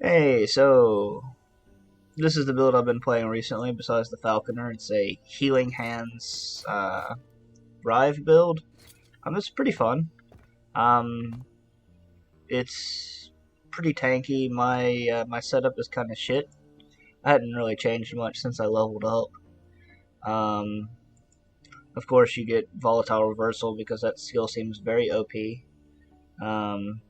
Hey, so this is the build I've been playing recently. Besides the Falconer, it's a Healing Hands Rive build. It's pretty fun. Um, it's pretty tanky. My setup is kind of shit. I hadn't really changed much since I leveled up. Um, of course, you get volatile reversal because that skill seems very OP. Um,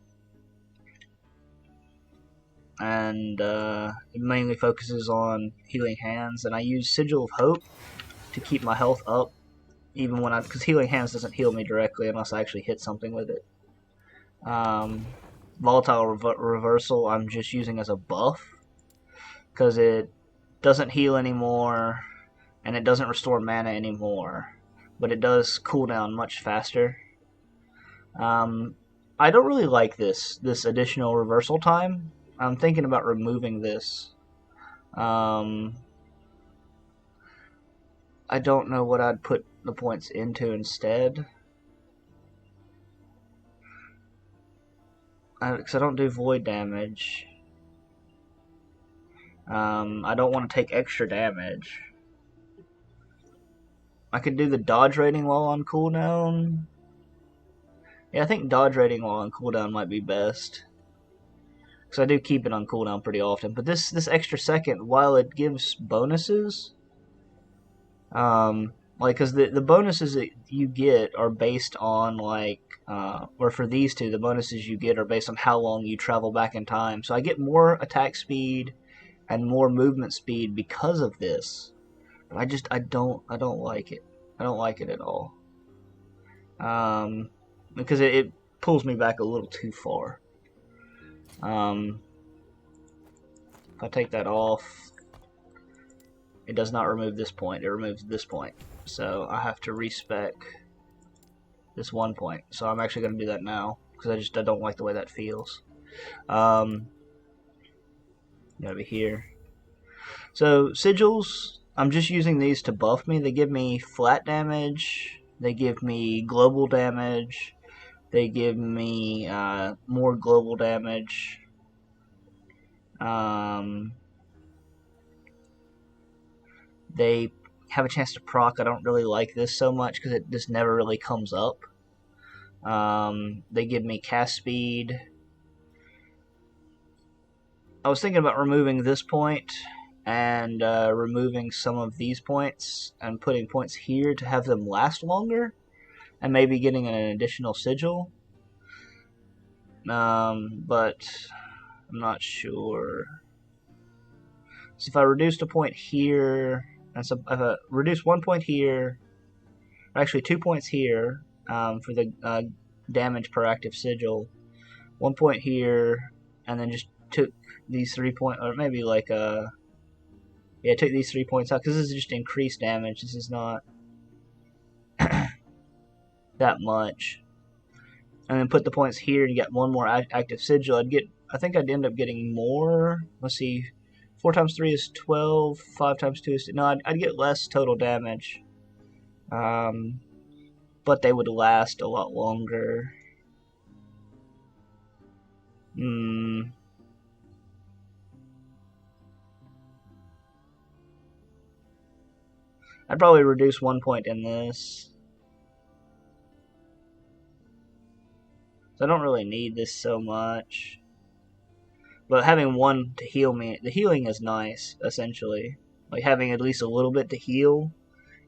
and it mainly focuses on healing hands. And I use Sigil of Hope to keep my health up even when because healing hands doesn't heal me directly unless I actually hit something with it. Um, Volatile reversal I'm just using as a buff because it doesn't heal anymore and it doesn't restore mana anymore, but it does cool down much faster. Um, I don't really like this additional reversal time. I'm thinking about removing this. Um, I don't know what I'd put the points into instead. Because I don't do void damage. I don't want to take extra damage. I could do the dodge rating while on cooldown. Yeah, I think dodge rating while on cooldown might be best. Because I do keep it on cooldown pretty often. But this extra second, while it gives bonuses, because the bonuses that you get are based on, or for these two, the bonuses you get are based on how long you travel back in time. So I get more attack speed and more movement speed because of this. But I don't like it. I don't like it at all. Because it pulls me back a little too far. Um, if I take that off, it does not remove this point. It removes this point. So I have to respec this one point. So I'm actually going to do that now because I don't like the way that feels. Gotta be here. So sigils, I'm just using these to buff me. They give me flat damage. They give me global damage. They give me more global damage. Um, they have a chance to proc. I don't really like this so much because it just never really comes up. They give me cast speed. I was thinking about removing this point and removing some of these points and putting points here to have them last longer and maybe getting an additional sigil. But I'm not sure. So if I reduced a point here, and so if I reduce 1 point here, or actually 2 points here for the damage per active sigil, 1 point here, and then just took these 3 points, or maybe took these 3 points out because this is just increased damage. This is not that much. And then put the points here and get one more active sigil. I think I'd end up getting more. Let's see, 4 times 3 is 12. 5 times 2 is no. I'd get less total damage. But they would last a lot longer. I'd probably reduce 1 point in this. So I don't really need this so much. But having one to heal me, the healing is nice, essentially. Like having at least a little bit to heal,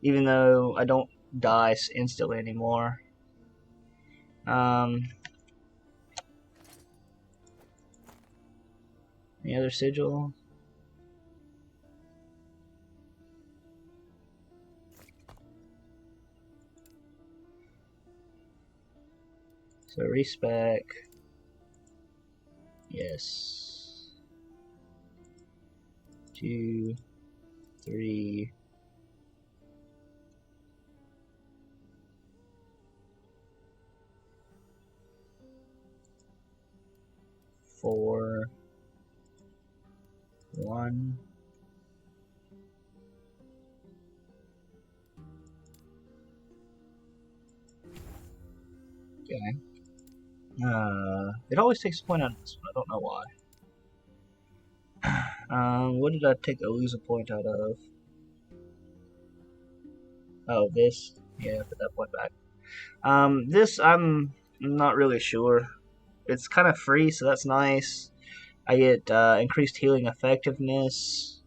even though I don't die instantly anymore. Any other sigil? So respec. Yes. 2, 3. 4. 1. Okay. It always takes a point on this one. I don't know why. What did I lose a point out of? Oh, this. Yeah, put that point back. This I'm not really sure. It's kind of free, so that's nice. I get increased healing effectiveness.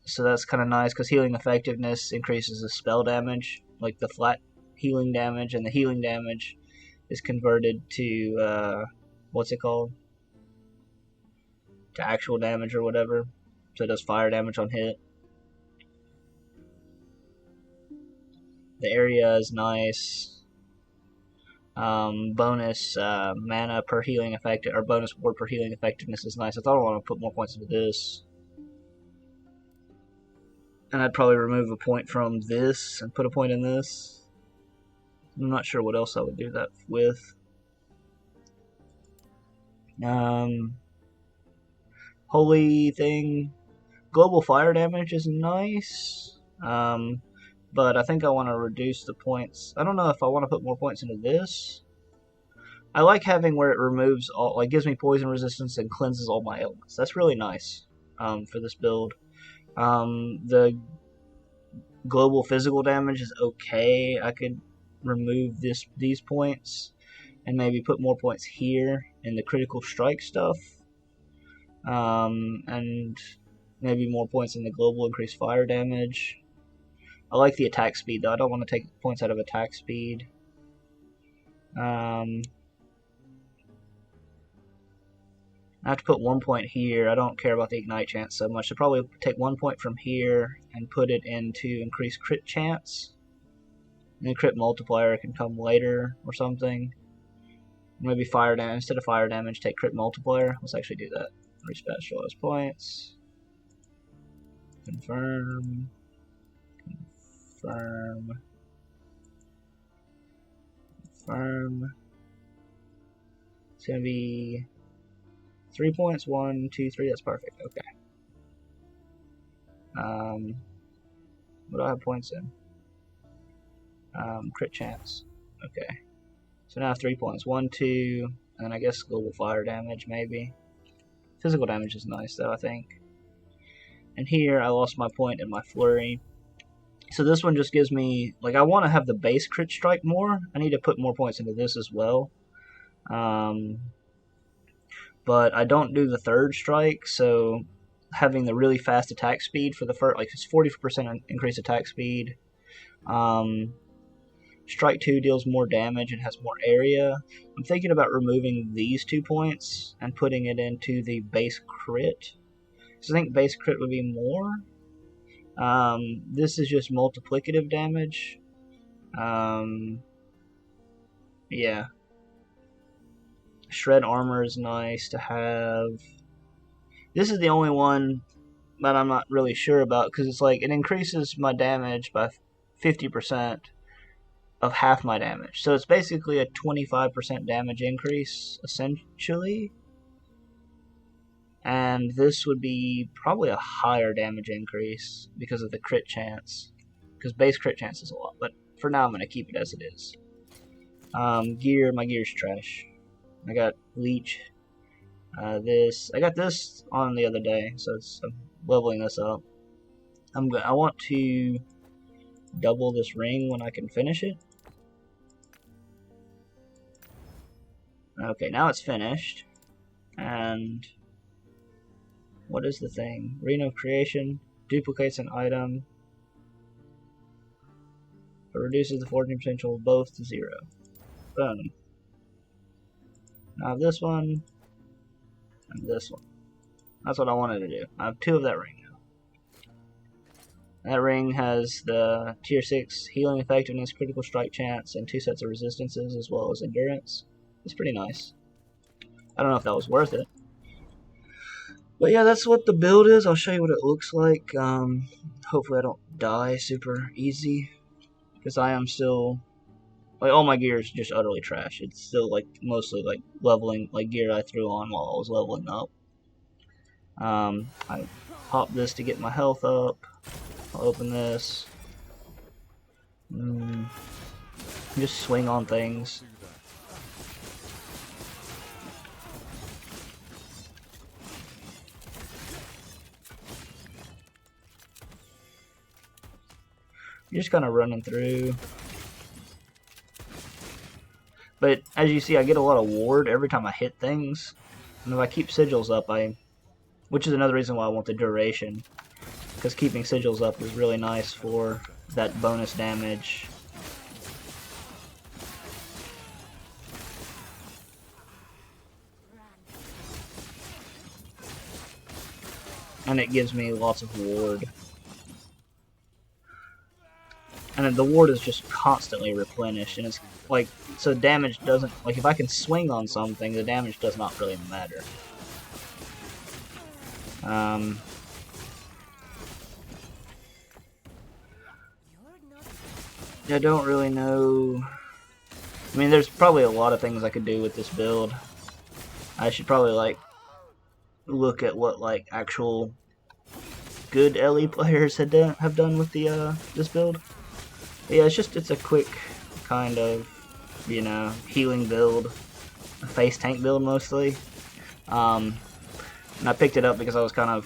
So that's kind of nice because healing effectiveness increases the spell damage, like the flat healing damage, and the healing damage is converted to what's it called? To actual damage or whatever. So it does fire damage on hit. The area is nice. Bonus mana per healing effect, or bonus ward per healing effectiveness is nice. I thought I want to put more points into this. And I'd probably remove a point from this and put a point in this. I'm not sure what else I would do that with. Holy thing. Global fire damage is nice. But I think I want to reduce the points. I don't know if I want to put more points into this. I like having where it removes all, like gives me poison resistance and cleanses all my ailments. That's really nice for this build. The global physical damage is okay. I could remove these points and maybe put more points here in the critical strike stuff. And maybe more points in the global increased fire damage. I like the attack speed though. I don't want to take points out of attack speed. I have to put 1 point here. I don't care about the ignite chance so much. I'll probably take 1 point from here and put it into increased crit chance. And the crit multiplier can come later or something. Maybe fire damage. Instead of fire damage, take crit multiplier. Let's actually do that. Respecialize points. Confirm. Confirm. Confirm. It's going to be 3 points. 1, 2, 3. That's perfect. Okay. What do I have points in? Crit chance. Okay. So now I have 3 points. 1, 2, and I guess global fire damage maybe. Physical damage is nice though, I think. And here I lost my point in my flurry. So this one just gives me, like, I want to have the base crit strike more. I need to put more points into this as well. But I don't do the third strike, so having the really fast attack speed for the first, like it's 40% increased attack speed. Strike 2 deals more damage and has more area. I'm thinking about removing these 2 points and putting it into the base crit. So I think base crit would be more. This is just multiplicative damage. Yeah. Shred armor is nice to have. This is the only one that I'm not really sure about because it's like it increases my damage by 50% of half my damage. So it's basically a 25% damage increase, essentially. And this would be probably a higher damage increase because of the crit chance. Because base crit chance is a lot. But for now, I'm going to keep it as it is. Gear, my gear's trash. I got leech. I got this on the other day, so I'm leveling this up. I want to double this ring when I can finish it. Okay, now it's finished. And what is the thing? Ring of Creation duplicates an item, but reduces the forging potential of both to 0. Boom. Now I have this one and this one. That's what I wanted to do. I have 2 of that ring now. That ring has the tier 6 healing effectiveness, critical strike chance, and 2 sets of resistances as well as endurance. It's pretty nice. I don't know if that was worth it. But yeah, that's what the build is. I'll show you what it looks like. Hopefully I don't die super easy. Because I am still... like, all my gear is just utterly trash. It's still, like, mostly, like, leveling, like, gear I threw on while I was leveling up. I pop this to get my health up. I'll open this. Just swing on things. You're just kind of running through. But as you see, I get a lot of ward every time I hit things. And if I keep sigils up, which is another reason why I want the duration. Because keeping sigils up is really nice for that bonus damage. And it gives me lots of ward. And then the ward is just constantly replenished, and it's like, so damage doesn't, like if I can swing on something, the damage does not really matter. I don't really know. I mean, there's probably a lot of things I could do with this build. I should probably like look at what like actual good LE players have done with the this build. But yeah, it's a quick kind of, you know, healing build, a face tank build mostly. And I picked it up because I was kind of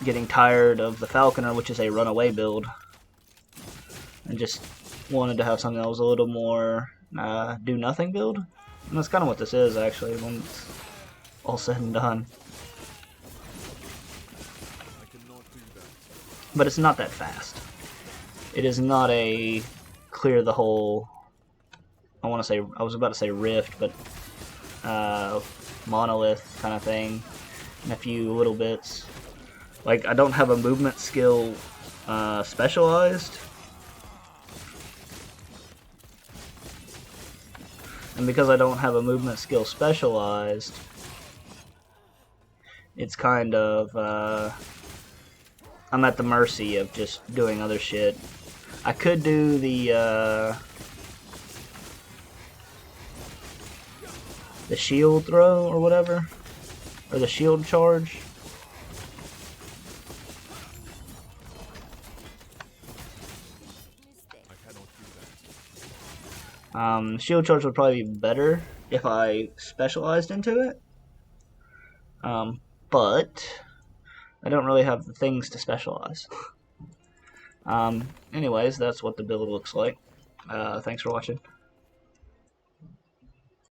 getting tired of the Falconer, which is a runaway build, and just wanted to have something that was a little more do nothing build. And that's kind of what this is actually when it's all said and done. But it's not that fast. It is not a clear the whole, I was about to say rift, but monolith kind of thing in a few little bits. Like, I don't have a movement skill specialized. And because I don't have a movement skill specialized, it's kind of, I'm at the mercy of just doing other shit. I could do the shield throw or whatever, or the shield charge. Shield charge would probably be better if I specialized into it. But I don't really have the things to specialize. Anyways, that's what the build looks like. Thanks for watching.